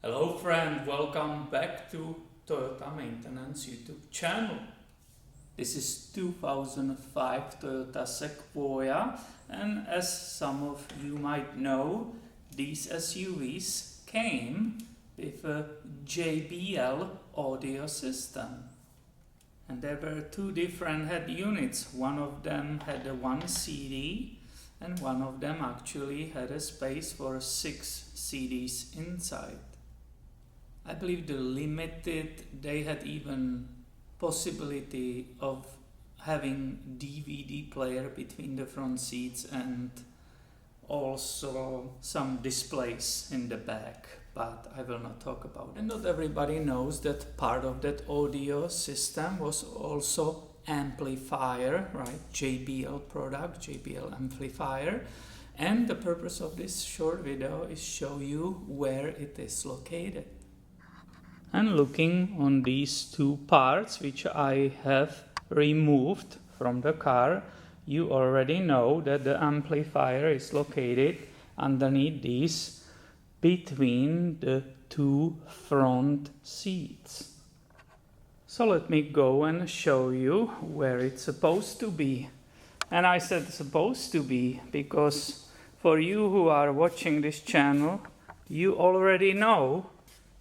Hello friend, welcome back to Toyota Maintenance YouTube channel. This is 2005 Toyota Sequoia, and as some of you might know, these SUVs came with a JBL audio system. And there were two different head units. One of them had a 1 CD and one of them actually had a space for 6 CDs inside. I believe the limited, they had even possibility of having DVD player between the front seats and also some displays in the back, but I will not talk about it. And not everybody knows that part of that audio system was also amplifier, right? JBL product, JBL Amplifier. And the purpose of this short video is show you where it is located. And looking on these two parts which I have removed from the car, you already know that the amplifier is located underneath these between the two front seats. So let me go and show you where it's supposed to be. And I said supposed to be because for you who are watching this channel, you already know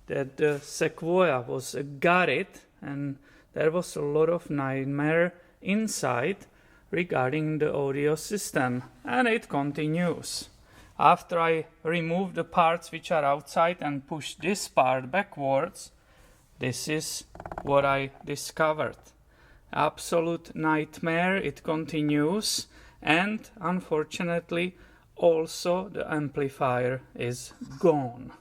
that the Sequoia was gutted and there was a lot of nightmare inside regarding the audio system, and it continues. After I remove the parts which are outside and push this part backwards, this is what I discovered. Absolute nightmare, it continues, and unfortunately also the amplifier is gone.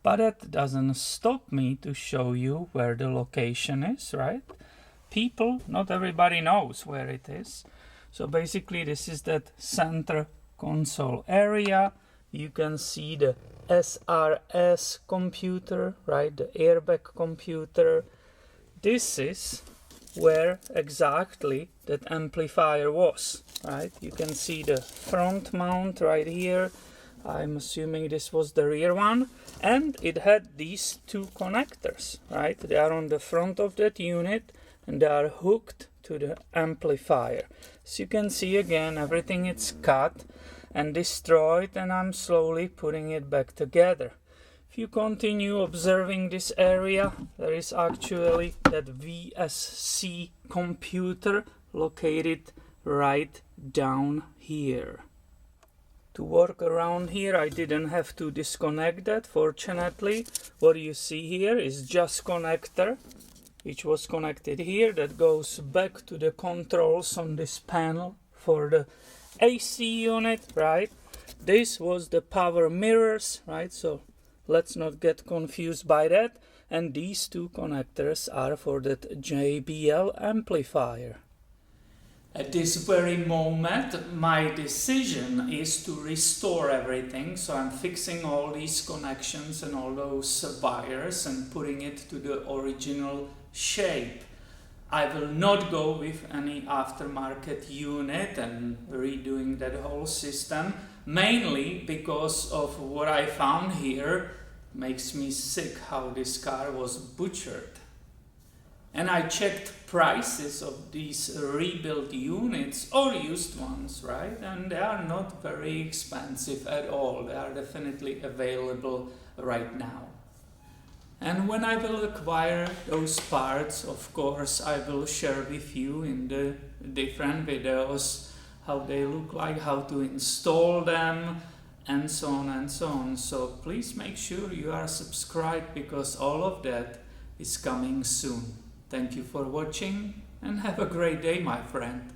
But that doesn't stop me to show you where the location is, right? People, not everybody knows where it is. So basically this is that center console area. You can see the SRS computer, right? The airbag computer. This is where exactly that amplifier was, right? You can see the front mount right here. I'm assuming this was the rear one, and it had these two connectors, right? They are on the front of that unit and they are hooked to the amplifier. So you can see again everything is cut and destroyed, and I'm slowly putting it back together. If you continue observing this area, there is actually that VSC computer located right down here. To work around here, I didn't have to disconnect that, fortunately. What you see here is just connector, which was connected here, that goes back to the controls on this panel for the AC unit, right? This was the power mirrors, right? So let's not get confused by that. And these two connectors are for that JBL amplifier. At this very moment, my decision is to restore everything, so I'm fixing all these connections and all those wires and putting it to the original shape. I will not go with any aftermarket unit and redoing that whole system, mainly because of what I found here. Makes me sick how this car was butchered. And I checked prices of these rebuilt units or used ones, right? And they are not very expensive at all. They are definitely available right now. And when I will acquire those parts, of course, I will share with you in the different videos how they look like, how to install them, and so on and so on. So please make sure you are subscribed because all of that is coming soon. Thank you for watching and have a great day, my friend.